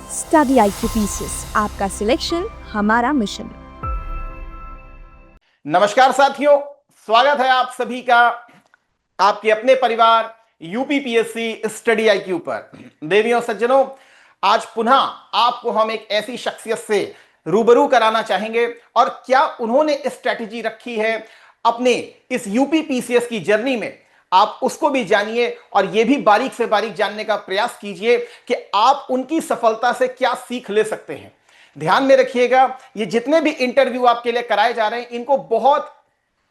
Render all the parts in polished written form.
Study IQ pieces, आपका selection हमारा mission. नमस्कार साथियों, स्वागत है आप सभी का आपके अपने परिवार यूपीपीएससी स्टडी IQ पर। देवियों सज्जनों, आज पुनः आपको हम एक ऐसी शख्सियत से रूबरू कराना चाहेंगे और क्या उन्होंने स्ट्रैटेजी रखी है अपने इस यूपीपीसीएस की जर्नी में, आप उसको भी जानिए और यह भी बारीक से बारीक जानने का प्रयास कीजिए कि आप उनकी सफलता से क्या सीख ले सकते हैं। ध्यान में रखिएगा, ये जितने भी इंटरव्यू आपके लिए कराए जा रहे हैं इनको बहुत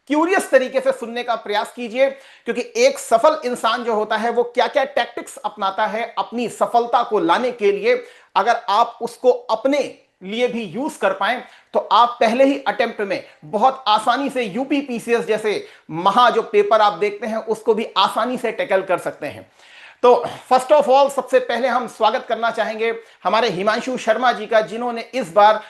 क्यूरियस तरीके से सुनने का प्रयास कीजिए, क्योंकि एक सफल इंसान जो होता है वो क्या क्या टैक्टिक्स अपनाता है अपनी सफलता को लाने के लिए, अगर आप उसको अपने लिए भी यूज कर पाए तो आप पहले ही अटेम्प्ट में बहुत आसानी से यूपीपीसीएस जैसे महा जो पेपर आप देखते हैं उसको भी आसानी से टैकल कर सकते हैं। तो फर्स्ट ऑफ ऑल सबसे पहले हम स्वागत करना चाहेंगे हमारे हिमांशु शर्मा जी का, जिन्होंने इस बार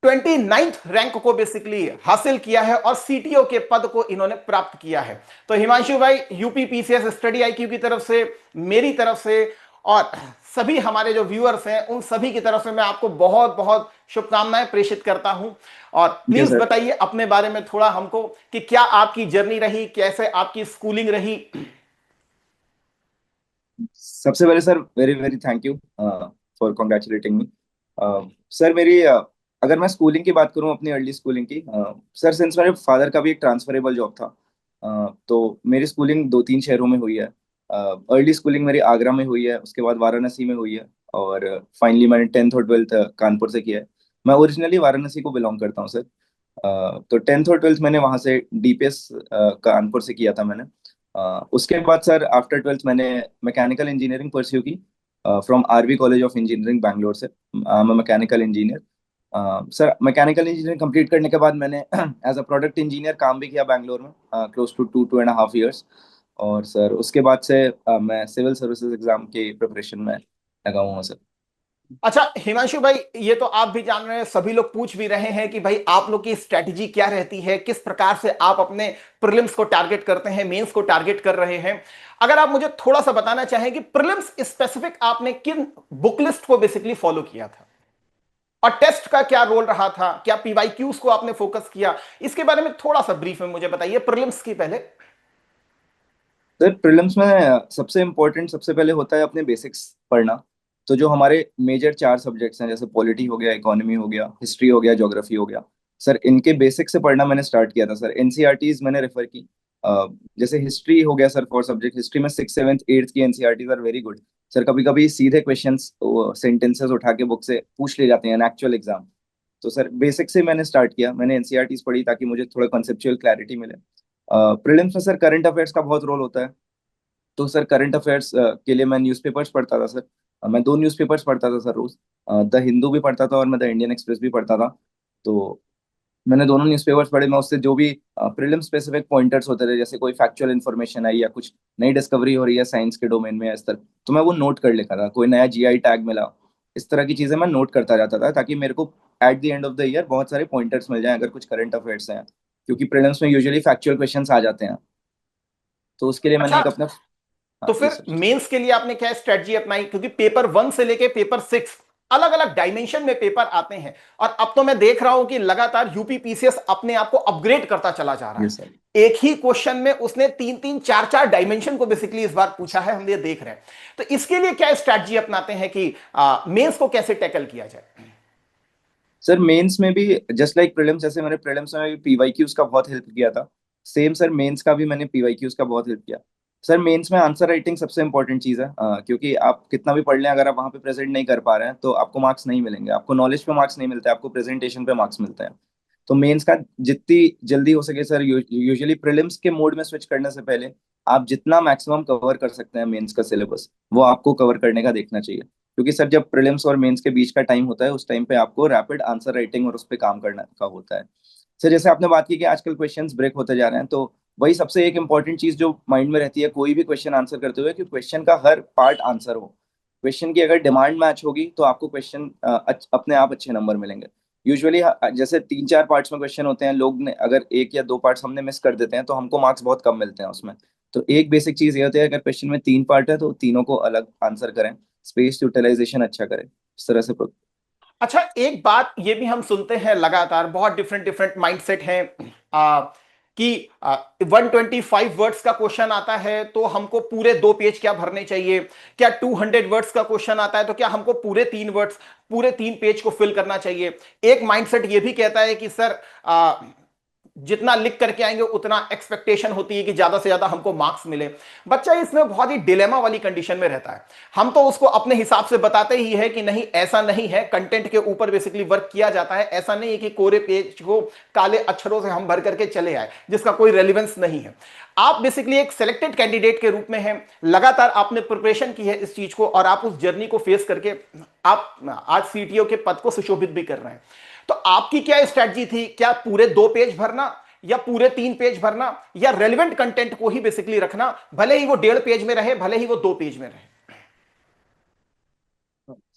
29th रैंक को बेसिकली हासिल किया है और सीटीओ के पद को इन्होंने प्राप्त किया है। तो हिमांशु भाई, यूपीपीसीएस स्टडी IQ की तरफ से, मेरी तरफ से और सभी हमारे जो व्यूअर्स हैं उन सभी की तरफ से मैं आपको बहुत बहुत शुभकामनाएं प्रेषित करता हूं। और प्लीज बताइए अपने बारे में थोड़ा हमको कि क्या आपकी जर्नी रही, कैसे आपकी स्कूलिंग रही। सबसे पहले sir very very thank you for congratulating me. Sir मेरी अगर मैं स्कूलिंग की बात करूं, अपनी अर्ली स्कूलिंग की, सर सिंस मेरे फादर का भी एक ट्रांसफरेबल जॉब था, तो मेरी स्कूलिंग 2-3 शहरों में हुई है। अर्ली स्कूलिंग मेरी आगरा में हुई है, उसके बाद वाराणसी में हुई है और फाइनली मैंने 10th और 12th कानपुर से किया है। मैं ओरिजिनली वाराणसी को बिलोंग करता हूँ सर। तो 10th और 12th मैंने वहाँ से DPS कानपुर से किया था मैंने। उसके बाद सर आफ्टर 12th मैंने मैकेनिकल इंजीनियरिंग परस्यू की from RV college of engineering Bangalore से। मैं mechanical engineer. Sir mechanical engineering complete करने के बाद मैंने एज अ प्रोडक्ट इंजीनियर काम भी किया बैंगलोर में क्लोज टू 2.5 ईयर्स। और सर उसके बाद से मैं सिविल सर्विसेज एग्जाम की प्रिपरेशन में लगा हुआ हूँ सर। अच्छा हिमांशु भाई, ये तो आप भी जान रहे हैं, सभी लोग पूछ भी रहे हैं कि भाई आप लोग की स्ट्रेटजी क्या रहती है, किस प्रकार से आप अपने प्रीलिम्स को टारगेट करते हैं, मेंस को टारगेट कर रहे हैं। अगर आप मुझे थोड़ा सा बताना चाहें कि प्रीलिम्स स्पेसिफिक आपने किन बुक लिस्ट को बेसिकली फॉलो किया था और टेस्ट का क्या रोल रहा था, क्या PYQs को आपने फोकस किया, इसके बारे में थोड़ा सा ब्रीफ में मुझे बताइए प्रीलिम्स की पहले। सर प्रीलिम्स में सबसे इम्पोर्टेंट सबसे पहले होता है अपने बेसिक्स पढ़ना। तो जो हमारे मेजर 4 सब्जेक्ट्स हैं, जैसे पॉलिटी हो गया, इकोनॉमी हो गया, हिस्ट्री हो गया, ज्योग्राफी हो गया, सर इनके बेसिक से पढ़ना मैंने स्टार्ट किया था सर। NCERTs मैंने रेफर की। जैसे हिस्ट्री हो गया सर, फॉर सब्जेक्ट हिस्ट्री में 6th 7th 8th की NCERTs are very good sir. कभी कभी सीधे क्वेश्चंस सेंटेंसेस उठा के बुक से पूछ ले जाते हैं एक्चुअल एग्जाम। तो सर बेसिक से मैंने स्टार्ट किया, मैंने NCERTs पढ़ी ताकि मुझे थोड़ा कॉन्सेप्चुअल क्लैरिटी मिले। प्रीलिम्स में सर करंट अफेयर्स का बहुत रोल होता है। तो सर करंट अफेयर्स के लिए मैं न्यूज़पेपर्स पढ़ता था सर। मैं 2 न्यूज़पेपर्स पढ़ता था सर रोज। द हिंदू भी पढ़ता था और मैं द इंडियन एक्सप्रेस भी पढ़ता था। तो मैंने दोनों न्यूज़पेपर्स पढ़े। मैं उससे जो भी प्रीलिम स्पेसिफिक पॉइंटर्स होते थे, जैसे कोई फैक्चुअल इन्फॉर्मेशन आई या कुछ नई डिस्कवरी हो रही है साइंस के डोमेन में इस तरह, तो मैं वो नोट कर लेता था। कोई नया GI टैग मिला, इस तरह की चीजें मैं नोट करता जाता था ताकि मेरे को at the end of the year बहुत सारे पॉइंटर्स मिल जाएं अगर कुछ करंट अफेयर्स हैं, क्योंकि प्रीलिम्स में यूजुअली फैक्चुअल क्वेश्चंस आ जाते हैं। तो उसके लिए मैंने अच्छा, एक अपना। तो हाँ जी फिर सर। मेंस के लिए आपने क्या स्ट्रेटजी अपनाई, क्योंकि पेपर 1 से लेके पेपर 6 अलग अलग डायमेंशन में पेपर आते हैं और अब तो मैं देख रहा हूं कि लगातार यूपीपीसीएस अपने आप को अपग्रेड करता चला जा रहा जी है। सर। एक ही क्वेश्चन में उसने 3-3 4-4 डायमेंशन को बेसिकली इस बार पूछा है, हम ये देख रहे हैं। तो इसके लिए क्या स्ट्रेटजी अपनाते हैं कि मेंस को कैसे टैकल किया जाए। सर मेंस में भी जस्ट लाइक प्रीलिम्स, जैसे मैंने प्रीलिम्स में भी PYQs का बहुत हेल्प किया था, सेम सर मेंस का भी मैंने PYQs का बहुत हेल्प किया। सर मेंस में आंसर राइटिंग सबसे इंपॉर्टेंट चीज़ है, क्योंकि आप कितना भी पढ़ लें, अगर आप वहाँ पे प्रेजेंट नहीं कर पा रहे हैं तो आपको मार्क्स नहीं मिलेंगे। आपको नॉलेज पे मार्क्स नहीं मिलते, आपको प्रेजेंटेशन पे मार्क्स मिलते हैं। तो मेंस का जितनी जल्दी हो सके सर, यूजुअली प्रीलिम्स के मोड में स्विच करने से पहले आप जितना मैक्सिमम कवर कर सकते हैं मेंस का सिलेबस, वो आपको कवर करने का देखना चाहिए। क्योंकि सर जब प्रीलिम्स और मेंस के बीच का टाइम होता है, उस टाइम पे आपको रैपिड आंसर राइटिंग और उस पर काम करने का होता है। सर जैसे आपने बात की कि आजकल क्वेश्चंस ब्रेक होते जा रहे हैं, तो वही सबसे एक इंपॉर्टेंट चीज जो माइंड में रहती है कोई भी क्वेश्चन आंसर करते हुए, कि क्वेश्चन का हर पार्ट आंसर हो। क्वेश्चन की अगर डिमांड मैच होगी तो आपको क्वेश्चन अपने आप अच्छे नंबर मिलेंगे। यूजुअली जैसे 3-4 पार्ट्स में क्वेश्चन होते हैं, लोग ने अगर 1 या 2 पार्ट्स हमने मिस कर देते हैं तो हमको मार्क्स बहुत कम मिलते हैं उसमें। तो एक बेसिक चीज ये होती है, अगर क्वेश्चन में 3 पार्ट है तो तीनों को अलग आंसर करें, स्पेस यूटिलाइजेशन अच्छा करें। इस तरह से अच्छा, एक बात ये भी हम सुनते हैं लगातार, बहुत डिफरेंट डिफरेंट माइंडसेट हैं कि 125 वर्ड्स का क्वेश्चन आता है तो हमको पूरे 2 पेज क्या भरने चाहिए, क्या 200 वर्ड्स का क्वेश्चन आता है तो क्या हमको पूरे 3 पेज को फिल करना चाहिए। एक माइंडसेट ये भी कहता है कि सर जितना लिख करके आएंगे उतना एक्सपेक्टेशन होती है कि ज्यादा से ज्यादा हमको मार्क्स मिले। बच्चा इसमें बहुत ही डिलेमा वाली कंडीशन में रहता है। हम तो उसको अपने हिसाब से बताते ही है कि नहीं ऐसा नहीं है, कंटेंट के ऊपर बेसिकली वर्क किया जाता है, ऐसा नहीं है कि कोरे पेज को काले अक्षरों से हम भर करके चले आए जिसका कोई रेलिवेंस नहीं है। आप बेसिकली एक सिलेक्टेड कैंडिडेट के रूप में हैं, लगातार आपने प्रिपरेशन की है इस चीज को और आप उस जर्नी को फेस करके आप आज सीटीओ के पद को सुशोभित भी कर रहे हैं। तो आपकी क्या स्ट्रेटजी थी, क्या पूरे 2 पेज भरना या पूरे 3 पेज भरना या रेलिवेंट कंटेंट को ही बेसिकली रखना, भले ही वो 1.5 पेज में रहे भले ही वो 2 पेज में रहे।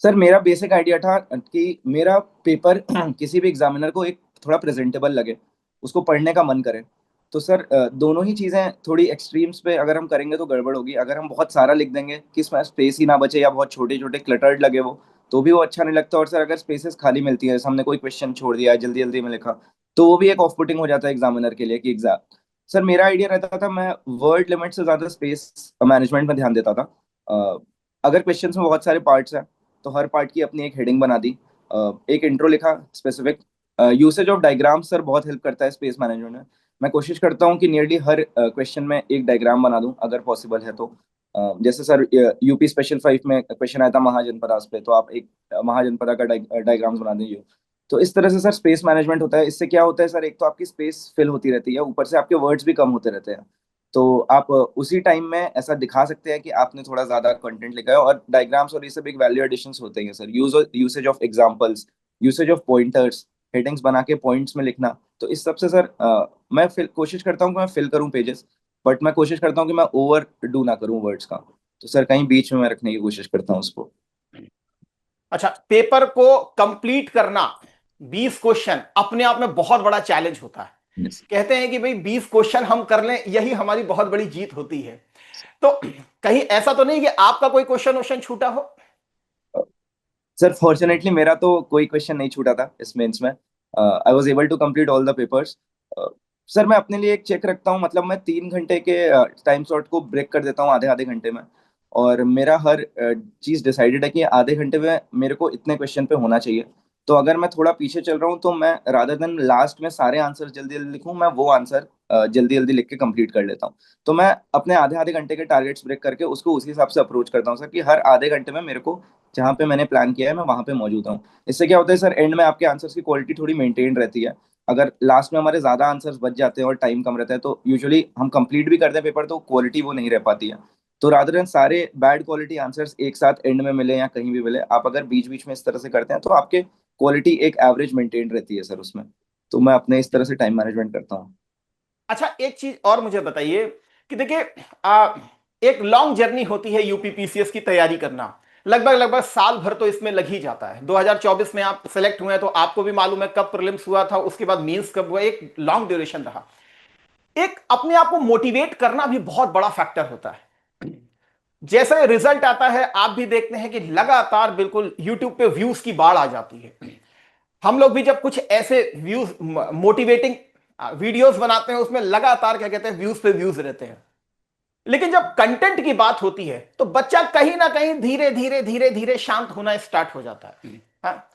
सर मेरा बेसिक आइडिया था कि मेरा पेपर किसी भी एग्जामिनर को एक थोड़ा प्रेजेंटेबल लगे, उसको पढ़ने का मन करे। तो सर दोनों ही चीजें थोड़ी एक्सट्रीम्स पे अगर हम करेंगे तो गड़बड़ होगी। अगर हम बहुत सारा लिख देंगे कि इसमें स्पेस ही ना बचे या बहुत छोटे छोटे क्लटर्ड लगे वो, तो भी वो अच्छा नहीं लगता। और सर अगर स्पेसेस खाली मिलती है, जैसे हमने कोई क्वेश्चन छोड़ दिया है जल्दी जल्दी में लिखा, तो वो भी एक ऑफ पुटिंग हो जाता है एग्जामिनर के लिए कि एग्जाम। सर मेरा आइडिया रहता था, मैं वर्ड लिमिट से ज्यादा स्पेस मैनेजमेंट में ध्यान देता था। अगर क्वेश्चन में बहुत सारे पार्ट्स हैं तो हर पार्ट की अपनी एक हेडिंग बना दी, एक इंट्रो लिखा specific. Usage of diagram sir बहुत हेल्प करता है स्पेस मैनेजमेंट में। मैं कोशिश करता हूँ कि नियरली हर क्वेश्चन में एक डायग्राम बना दूं अगर पॉसिबल है तो। जैसे सर यूपी स्पेशल 5 में क्वेश्चन आया था महाजनपदास पे, तो आप एक महाजनपदा का डायग्राम बना दीजिए। तो इस तरह से सर स्पेस मैनेजमेंट होता है। इससे क्या होता है सर, एक तो आपकी स्पेस फिल होती रहती है, ऊपर से आपके वर्ड्स भी कम होते रहते हैं। तो आप उसी टाइम में ऐसा दिखा सकते हैं कि आपने थोड़ा ज्यादा कंटेंट लिखा है। और डायग्राम्स और ये सब एक वैल्यू एडिशंस होते हैं sir. Usage of examples, usage of pointers, headings बना के पॉइंट्स में लिखना। तो इस सब से सर मैं कोशिश करता हूँ कि मैं फिल करूँ पेजेस, बट मैं कोशिश करता हूँ कि मैं ओवर डू ना करूँ वर्ड्स का। तो सर कहीं बीच में मैं रखने की कोशिश करता हूँ उसको। अच्छा, पेपर को कंप्लीट करना 20 क्वेश्चन अपने आप में बहुत बड़ा चैलेंज होता है। Yes. कहते हैं कि भाई 20 क्वेश्चन हम कर लें यही हमारी बहुत बड़ी जीत होती है। तो कहीं ऐसा तो नहीं कि आपका कोई क्वेश्चन छूटा हो। सर फॉर्चुनेटली मेरा तो कोई क्वेश्चन नहीं छूटा था इस मेंस में। I was able to complete all the papers. Sir मैं अपने लिए एक चेक रखता हूँ, मतलब मैं 3 घंटे के टाइम स्लॉट को ब्रेक कर देता हूँ आधे आधे घंटे में। और मेरा हर चीज डिसाइडेड है कि आधे घंटे में मेरे को इतने क्वेश्चन पे होना चाहिए। तो अगर मैं थोड़ा पीछे चल रहा हूँ तो मैं रादर देन लास्ट में सारे आंसर जल्दी जल्दी लिखूँ, मैं वो आंसर जल्दी जल्दी लिख के कंप्लीट कर लेता हूँ। तो मैं अपने आधे आधे घंटे के टारगेट्स ब्रेक करके उसको उसी हिसाब से अप्रोच करता हूँ सर, कि हर आधे घंटे में मेरे को जहाँ पे मैंने प्लान किया है मैं वहां पे मौजूद हूँ। इससे क्या होता है सर, एंड में आपके आंसर्स की क्वालिटी थोड़ी मेंटेन रहती है। अगर लास्ट में हमारे ज्यादा आंसर्स बच जाते हैं और टाइम कम रहता है तो यूजुअली हम कंप्लीट भी करते हैं पेपर, तो क्वालिटी वो नहीं रह पाती है। तो रादर देन सारे बैड क्वालिटी आंसर्स एक साथ एंड में मिले या कहीं भी मिले, आप अगर बीच बीच में इस तरह से करते हैं तो आपके क्वालिटी एक एवरेज मेंटेन रहती है सर उसमें। तो मैं अपने इस तरह से टाइम मैनेजमेंट करता हूँ। अच्छा, एक चीज और मुझे बताइए कि देखिए एक लॉन्ग जर्नी होती है यूपीपीसीएस की तैयारी करना। लगभग लगभग साल भर तो इसमें लग ही जाता है। 2024 में आप सेलेक्ट हुए हैं तो आपको भी मालूम है कब प्रीलिम्स हुआ था, उसके बाद मेंस कब हुआ, एक लॉन्ग ड्यूरेशन रहा। एक अपने आप को मोटिवेट करना भी बहुत बड़ा फैक्टर होता है। जैसे रिजल्ट आता है आप भी देखते हैं कि लगातार बिल्कुल यूट्यूब पे व्यूज की बाढ़ आ जाती है। हम लोग भी जब कुछ ऐसे व्यूज मोटिवेटिंग वीडियोस बनाते हैं उसमें लगातार क्या कहते हैं व्यूज पे व्यूज रहते हैं। लेकिन जब कंटेंट की बात होती है तो बच्चा कहीं ना कहीं धीरे धीरे धीरे धीरे शांत होना स्टार्ट हो जाता है। हाँ?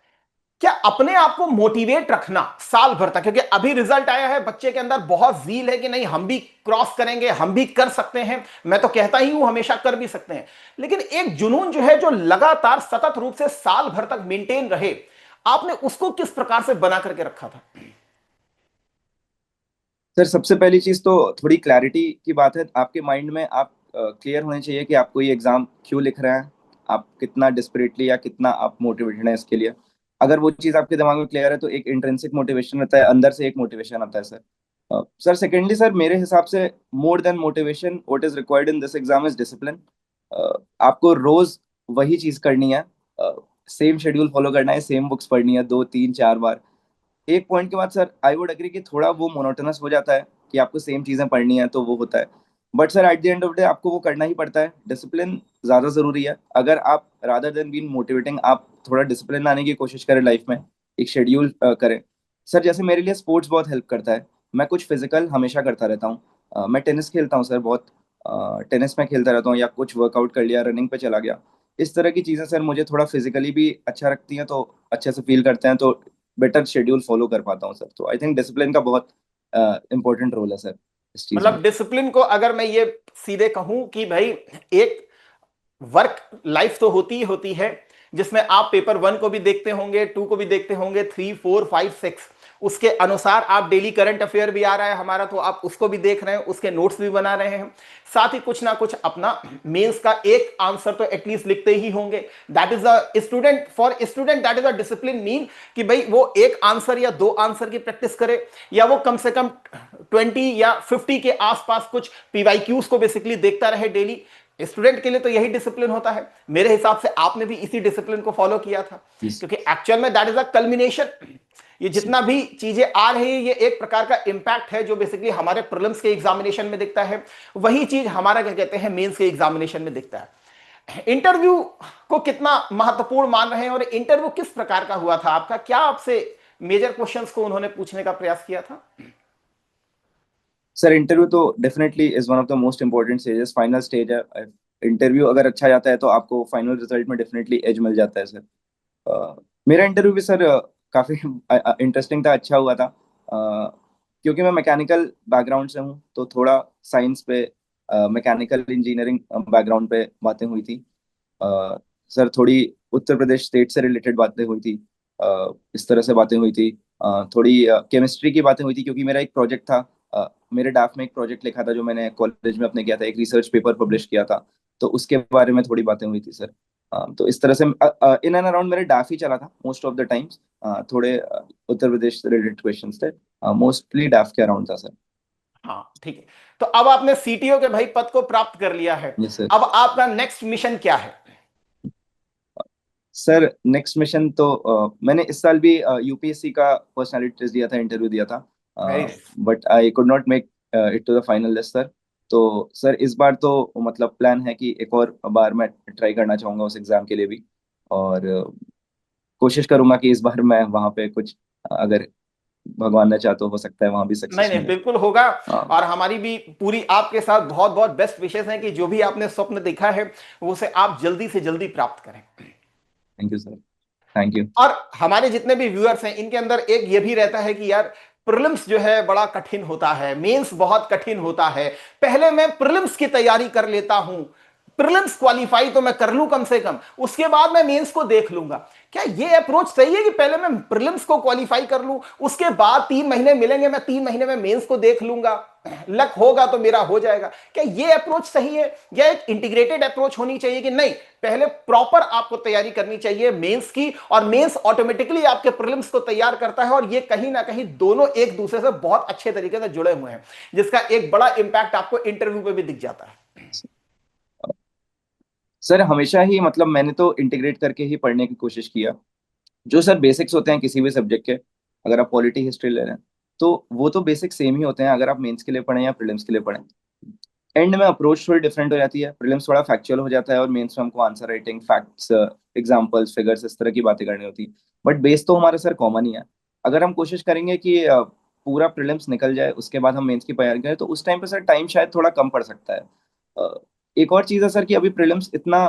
क्या अपने आप को मोटिवेट रखना साल भर तक, क्योंकि अभी रिजल्ट आया है, बच्चे के अंदर बहुत जील है कि नहीं हम भी क्रॉस करेंगे, हम भी कर सकते हैं। मैं तो कहता ही हूं हमेशा कर भी सकते हैं, लेकिन एक जुनून जो है जो लगातार सतत रूप से साल भर तक मेंटेन रहे, आपने उसको किस प्रकार से बना करके रखा था? सर सबसे पहली चीज तो थोड़ी क्लैरिटी की बात है। आपके माइंड में आप क्लियर होने चाहिए कि आप कोई एग्जाम क्यों लिख रहे हैं, आप कितना डिस्परेटली या कितना आप मोटिवेटेड हैं इसके लिए। अगर वो चीज आपके दिमाग में क्लियर है तो एक इंट्रिंसिक मोटिवेशन रहता है, अंदर से एक मोटिवेशन आता है सर। सर सेकेंडली सर मेरे हिसाब से more than motivation what is required in this exam is discipline. आपको रोज वही चीज करनी है, सेम शेड्यूल फॉलो करना है, सेम बुक्स पढ़नी है 2 3 4 बार। एक पॉइंट के बाद सर आई वुड एग्री कि थोड़ा वो मोनोटोनस हो जाता है कि आपको सेम चीजें पढ़नी है, तो वो होता है। But sir at the end of day आपको वो करना ही पड़ता है, डिसिप्लिन ज्यादा जरूरी है। अगर आप रादर देन बीइंग मोटिवेटिंग आप थोड़ा डिसिप्लिन लाने की कोशिश करें लाइफ में, एक शेड्यूल करें। सर जैसे मेरे लिए स्पोर्ट्स बहुत हेल्प करता है, मैं कुछ फिजिकल हमेशा करता रहता हूँ। मैं टेनिस खेलता हूँ सर बहुत, टेनिस में खेलता रहता हूँ या कुछ वर्कआउट कर लिया, रनिंग पे चला गया। इस तरह की चीजें सर मुझे थोड़ा फिजिकली भी अच्छा रखती हैं, तो अच्छे से फील करते हैं, तो बेटर शेड्यूल फॉलो कर पाता हूँ सर। तो आई थिंक डिसिप्लिन का बहुत इंपॉर्टेंट रोल है सर इस चीज में। मतलब डिसिप्लिन को अगर मैं ये सीधे कहूं कि भाई, एक वर्क लाइफ तो होती ही होती है जिसमें आप पेपर 1 को भी देखते होंगे, 2 को भी देखते होंगे, 3, 4, 5, 6, उसके अनुसार आप डेली करंट अफेयर भी आ रहा है हमारा तो आप उसको भी देख रहे हैं, उसके नोट्स भी बना रहे हैं, साथ ही कुछ ना कुछ अपना मेंस का एक आंसर तो एटलीस्ट लिखते ही होंगे। That is a student, for student that is a discipline mean कि भाई वो एक आंसर या 2 आंसर की प्रैक्टिस करे, या वो कम से कम 20 या 50 के आसपास कुछ पीवाईक्यूज को बेसिकली देखता रहे डेली। स्टूडेंट के लिए तो यही डिसिप्लिन होता है। मेरे हिसाब से आपने भी इसी डिसिप्लिन को फॉलो किया था, Yes. क्योंकि एक्चुअल में दैट इज अ कल्मिनेशन। ये जितना भी चीजें आ रही है ये एक प्रकार का इंपैक्ट है जो बेसिकली हमारे प्रीलिम्स के एग्जामिनेशन में दिखता है, वही चीज हमारा क्या कहते हैं मेंस के एग्जामिनेशन में दिखता है। इंटरव्यू को कितना महत्वपूर्ण मान रहे हैं और इंटरव्यू किस प्रकार का हुआ था आपका, क्या आपसे मेजर क्वेश्चंस को उन्होंने पूछने का प्रयास किया था? सर इंटरव्यू तो definitely is one of the most important stages, final stage है। इंटरव्यू अगर अच्छा जाता है तो आपको फाइनल रिजल्ट में डेफिनेटली एज मिल जाता है सर। मेरा इंटरव्यू भी सर काफी इंटरेस्टिंग था, अच्छा हुआ था। क्योंकि मैं मैकेनिकल बैकग्राउंड से हूँ तो थोड़ा साइंस पे, मैकेनिकल इंजीनियरिंग बैकग्राउंड पे बातें हुई थी। सर थोड़ी उत्तर प्रदेश स्टेट से रिलेटेड बातें हुई थी, इस तरह से बातें हुई थी। थोड़ी केमिस्ट्री की बातें हुई थी, क्योंकि मेरा एक प्रोजेक्ट था, मेरे डाफ में एक प्रोजेक्ट लिखा था जो मैंने कॉलेज में अपने किया था, एक रिसर्च पेपर पब्लिश किया था, तो उसके बारे में थोड़ी बातें हुई थी सर। तो इस तरह से इन एंड अराउंड मेरे डाफ ही चला था मोस्ट ऑफ द टाइम्स। थोड़े उत्तर प्रदेश से रिलेटेड क्वेश्चंस थे, मोस्टली डाफ के अराउंड था सर। हाँ ठीक है। तो अब आपने सीटीओ के भाई पद को प्राप्त कर लिया है, यस सर। अब आपका नेक्स्ट मिशन क्या है? सर नेक्स्ट मिशन तो मैंने इस साल भी यूपीएससी का पर्सनालिटी टेस्ट दिया था, इंटरव्यू दिया था, very nice. But I could not make it to the final list sir. तो सर इस बार तो मतलब प्लान है कि एक और बार मैं ट्राई करना चाहूंगा उस एग्जाम के लिए भी, और कोशिश करूंगा कि इस बार मैं वहां पे कुछ, अगर भगवान ने चाहा तो हो सकता है वहां भी नहीं सक्सेस नहीं मिले। बिल्कुल होगा। हाँ। और हमारी भी पूरी आपके साथ बहुत बहुत बेस्ट विशेष है कि जो भी आपने स्वप्न देखा है वो उसे आप जल्दी से जल्दी प्राप्त करें। Thank you sir. Thank you. और हमारे जितने भी व्यूअर्स हैं इनके अंदर एक ये भी रहता है कि यार प्रीलिम्स जो है बड़ा कठिन होता है, मेंस बहुत कठिन होता है, पहले मैं प्रीलिम्स की तैयारी कर लेता हूं, प्रीलिम्स क्वालिफाई तो मैं कर लूं कम से कम, उसके बाद मैं मेंस को देख लूंगा। क्या ये अप्रोच सही है कि पहले मैं प्रीलिम्स को क्वालिफाई कर लूं, उसके बाद 3 महीने मिलेंगे, मैं 3 महीने में मेंस को देख लूंगा, लक होगा तो मेरा हो जाएगा? क्या ये अप्रोच सही है या एक इंटीग्रेटेड अप्रोच होनी चाहिए कि नहीं पहले प्रॉपर आपको तैयारी करनी चाहिए मेंस की, और मेंस ऑटोमेटिकली आपके प्रीलिम्स को तैयार करता है, और ये कहीं ना कहीं दोनों एक दूसरे से बहुत अच्छे तरीके से जुड़े हुए हैं, जिसका एक बड़ा इंपैक्ट आपको इंटरव्यू पे भी दिख जाता है? सर हमेशा ही मतलब मैंने तो इंटीग्रेट करके ही पढ़ने की कोशिश किया। जो सर बेसिक्स होते हैं किसी भी सब्जेक्ट के, अगर आप पॉलिटी हिस्ट्री ले रहे हैं तो वो तो बेसिक सेम ही होते हैं, अगर आप मेंस के लिए पढ़ें या प्रीलिम्स के लिए पढ़ें। एंड में अप्रोच थोड़ी डिफरेंट हो जाती है, प्रीलिम्स थोड़ा फैक्चुअल हो जाता है और मेंस में हमको answer writing, facts, examples, figures, इस तरह की बातें करनी होती है। बट बेस तो हमारा सर कॉमन ही है। अगर हम कोशिश करेंगे कि पूरा प्रीलिम्स निकल जाए उसके बाद हम मेंस की तैयारी करें, तो उस टाइम पे सर टाइम शायद थोड़ा कम पड़ सकता है। एक और चीज़ है सर कि अभी प्रीलिम्स इतना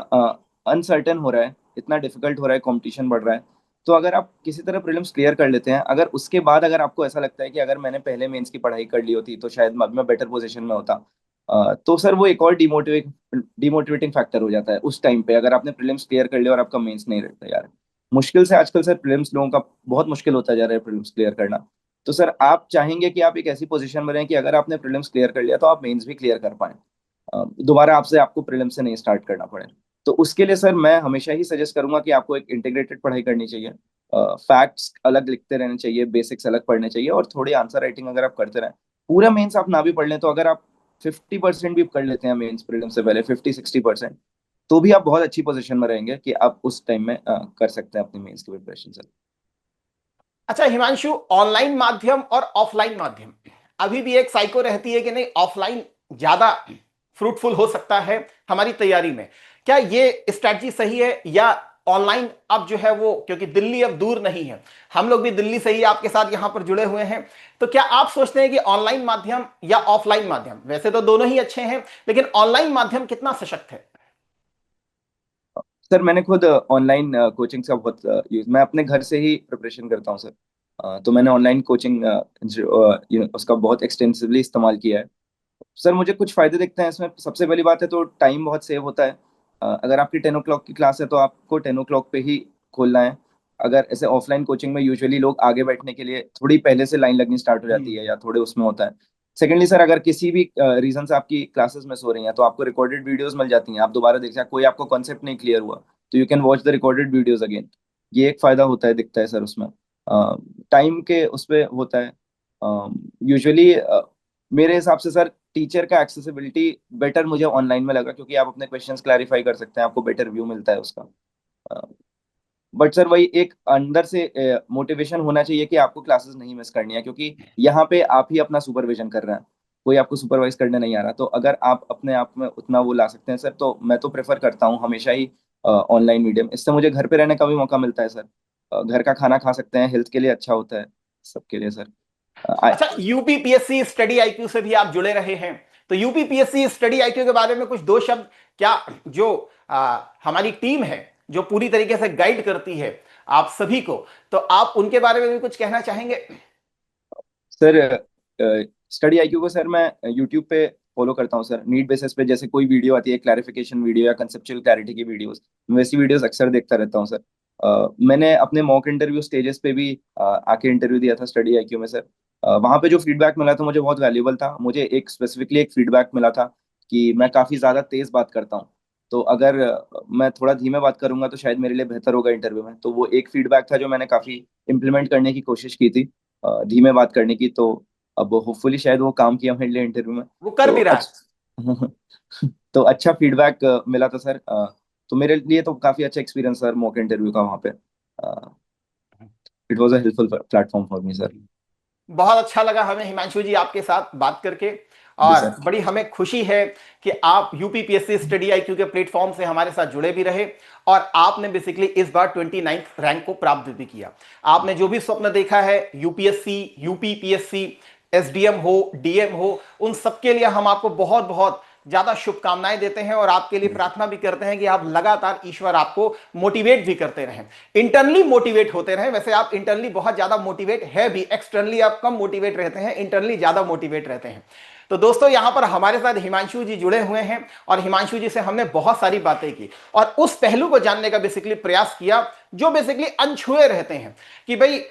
अनसर्टेन हो रहा है, इतना डिफिकल्ट हो रहा है, कंपटीशन बढ़ रहा है। तो अगर आप किसी तरह प्रीलिम्स क्लियर कर लेते हैं, अगर उसके बाद अगर आपको ऐसा लगता है कि अगर मैंने पहले मेंस की पढ़ाई कर ली होती तो शायद मैं बेटर पोजीशन में होता, तो सर वो एक और डिमोटिवेटिंग फैक्टर हो जाता है उस टाइम पे, अगर आपने प्रीलिम्स क्लियर कर लिया और आपका मेंस नहीं रहता यार। मुश्किल से आजकल सर प्रीलिम्स लोगों का बहुत मुश्किल होता जा रहा है प्रीलिम्स क्लियर करना। तो सर आप चाहेंगे कि आप एक ऐसी पोजीशन में रहें कि अगर आपने प्रीलिम्स क्लियर कर लिया तो आप मेंस भी क्लियर कर पाए, दोबारा आपसे आपको प्रीलिम से नहीं स्टार्ट करना पड़े। तो उसके लिए सर मैं हमेशा ही सजेस्ट करूंगा कि आपको एक इंटीग्रेटेड पढ़ाई करनी चाहिए। फैक्ट्स अलग लिखते रहने चाहिए, बेसिक्स अलग पढ़ने चाहिए, और थोड़ी आंसर राइटिंग अगर आप करते रहें, पूरा मेंस आप ना भी पढ़ लें तो अगर आप 50% भी कर लेते हैं मेंस प्रीलिम से पहले, 50-60%, तो भी आप बहुत अच्छी पोजीशन में रहेंगे कि आप उस टाइम में कर सकते हैं अपनी मेंस की प्रिपरेशन सर। अच्छा हिमांशु, ऑनलाइन माध्यम और ऑफलाइन माध्यम, अभी भी एक साइको रहती है कि नहीं ऑफलाइन ज्यादा फ्रूटफुल हो सकता है हमारी तैयारी में। क्या ये स्ट्रैटेजी सही है, या ऑनलाइन अब जो है वो, क्योंकि दिल्ली अब दूर नहीं है, हम लोग भी दिल्ली से ही आपके साथ यहां पर जुड़े हुए हैं, तो क्या आप सोचते हैं कि ऑनलाइन माध्यम या ऑफलाइन माध्यम, वैसे तो दोनों ही अच्छे हैं, लेकिन ऑनलाइन माध्यम कितना सशक्त है? सर मैंने खुद ऑनलाइन कोचिंग का बहुत यूज, मैं अपने घर से ही प्रिपरेशन करता हूँ सर। तो मैंने ऑनलाइन कोचिंग उसका बहुत एक्सटेंसिवली इस्तेमाल किया है सर। मुझे कुछ फायदे दिखते हैं इसमें। सबसे पहली बात है तो टाइम बहुत सेव होता है। अगर आपकी 10 o'clock की क्लास है तो आपको 10 o'clock पे ही खोलना है। अगर ऐसे ऑफलाइन कोचिंग में यूजुअली लोग आगे बैठने के लिए थोड़ी पहले से लाइन लगनी स्टार्ट हो जाती है या थोड़े उसमें होता है। सेकेंडली सर, अगर किसी भी रीजन से आपकी क्लासेस मिस हो रही हैं तो आपको रिकॉर्डेड वीडियोस मिल जाती हैं, आप दोबारा देख सकते हैं। कोई आपको कॉन्सेप्ट नहीं क्लियर हुआ तो you can watch the recorded videos again. ये एक फायदा होता है, दिखता है सर उसमें। टाइम के उस पर होता है यूजुअली। मेरे हिसाब से सर टीचर का एक्सेसिबिलिटी बेटर मुझे ऑनलाइन में लगा, क्योंकि आप अपने क्वेश्चंस क्लैरिफाई कर सकते हैं, आपको बेटर व्यू मिलता है उसका। बट सर वही एक अंदर से मोटिवेशन होना चाहिए कि आपको क्लासेस नहीं मिस करनी है, क्योंकि यहाँ पे आप ही अपना सुपरविजन कर रहे हैं, कोई आपको सुपरवाइज करने नहीं आ रहा। तो अगर आप अपने आप में उतना वो ला सकते हैं सर, तो मैं तो प्रेफर करता हूँ हमेशा ही ऑनलाइन मीडियम। इससे मुझे घर पे रहने का भी मौका मिलता है सर। घर का खाना खा सकते हैं, हेल्थ के लिए अच्छा होता है सबके लिए सर। अच्छा, यूपीपीएससी स्टडी आईक्यू से भी आप जुड़े रहे हैं, तो यूपीपीएससी स्टडी आईक्यू के बारे में कुछ दो शब्द, क्या जो हमारी टीम है जो पूरी तरीके से गाइड करती है आप सभी को, तो आप उनके बारे में भी कुछ कहना चाहेंगे? सर स्टडी आईक्यू को सर मैं यूट्यूब पे फॉलो करता हूँ सर, नीड बेसिस पे। जैसे कोई वीडियो आती है, क्लैरिफिकेशन वीडियो या कंसेप्चुअल क्लैरिटी की वीडियोस, वैसी वीडियोस अक्सर देखता रहता हूँ सर। मैंने अपने मॉक इंटरव्यू स्टेजेस पे भी आके इंटरव्यू दिया था स्टडी आईक्यू में सर। वहाँ पे जो फीडबैक मिला था मुझे बहुत वैल्यूबल था। मुझे एक स्पेसिफिकली एक फीडबैक मिला था कि मैं काफ़ी ज़्यादा तेज़ बात करता हूँ, तो अगर मैं थोड़ा धीमे बात करूंगा तो शायद मेरे लिए बेहतर होगा इंटरव्यू में। तो वो एक फीडबैक था जो मैंने काफ़ी इम्प्लीमेंट करने की कोशिश की थी, धीमे बात करने की। तो अब होपफुली शायद वो काम किया मेरे लिए इंटरव्यू में। वो कर तो भी रहा है। अच्छा तो अच्छा फीडबैक मिला था सर। तो मेरे लिए तो काफ़ी अच्छा एक्सपीरियंस सर मॉक इंटरव्यू का वहाँ पे। It was a helpful platform for me sir. बहुत अच्छा लगा हमें हिमांशु जी आपके साथ बात करके, जी और सर। बड़ी हमें खुशी है कि आप यूपीपीएससी स्टडी आईक्यू के प्लेटफॉर्म से हमारे साथ जुड़े भी रहे, और आपने बेसिकली इस बार 29th रैंक को प्राप्त भी किया। आपने जो भी स्वप्न देखा है, यूपीएससी, यूपीपीएससी, एसडीएम हो, डीएम हो, उन सबके लिए हम आपको बहुत बहुत ज्यादा शुभकामनाएं देते हैं, और आपके लिए प्रार्थना भी करते हैं कि आप लगातार, ईश्वर आपको मोटिवेट भी करते रहें, इंटरनली मोटिवेट होते रहें। वैसे आप इंटरनली बहुत ज्यादा मोटिवेट है भी, एक्सटर्नली आप कम मोटिवेट रहते हैं, इंटरनली ज्यादा मोटिवेट रहते हैं। तो दोस्तों, यहां पर हमारे साथ हिमांशु जी जुड़े हुए हैं, और हिमांशु जी से हमने बहुत सारी बातें की और उस पहलू को जानने का बेसिकली प्रयास किया जो बेसिकली अनछुए रहते हैं, कि भाई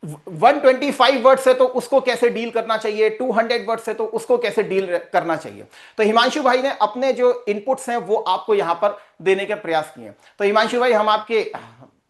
125 वर्ड से तो उसको कैसे डील करना चाहिए, 200 वर्ड से तो उसको कैसे डील करना चाहिए। तो हिमांशु भाई ने अपने जो इनपुट्स हैं वो आपको यहां पर देने के प्रयास किए। तो हिमांशु भाई, हम आपके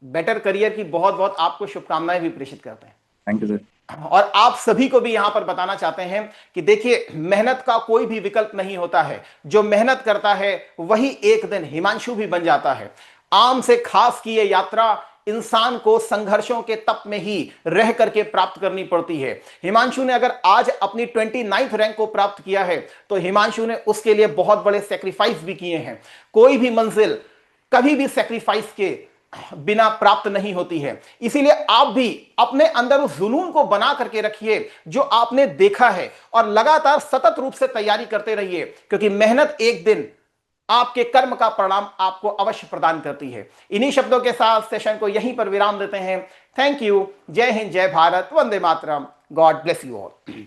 बेटर करियर की बहुत बहुत आपको शुभकामनाएं भी प्रेषित करते हैं। Thank you sir. और आप सभी को भी यहां पर बताना चाहते हैं कि देखिए, मेहनत का कोई भी विकल्प नहीं होता है। जो मेहनत करता है वही एक दिन हिमांशु भी बन जाता है। आम से खास की यह यात्रा इंसान को संघर्षों के तप में ही रह करके प्राप्त करनी पड़ती है। हिमांशु ने अगर आज अपनी 29th रैंक को प्राप्त किया है तो हिमांशु ने उसके लिए बहुत बड़े सेक्रीफाइस भी किए हैं। कोई भी मंजिल कभी भी सेक्रीफाइस के बिना प्राप्त नहीं होती है। इसीलिए आप भी अपने अंदर उस जुनून को बना करके रखिए जो आपने देखा है, और लगातार सतत रूप से तैयारी करते रहिए, क्योंकि मेहनत एक दिन आपके कर्म का परिणाम आपको अवश्य प्रदान करती है। इन्हीं शब्दों के साथ सेशन को यहीं पर विराम देते हैं। Thank you. जय हिंद, जय भारत, वंदे मातरम। God bless you all.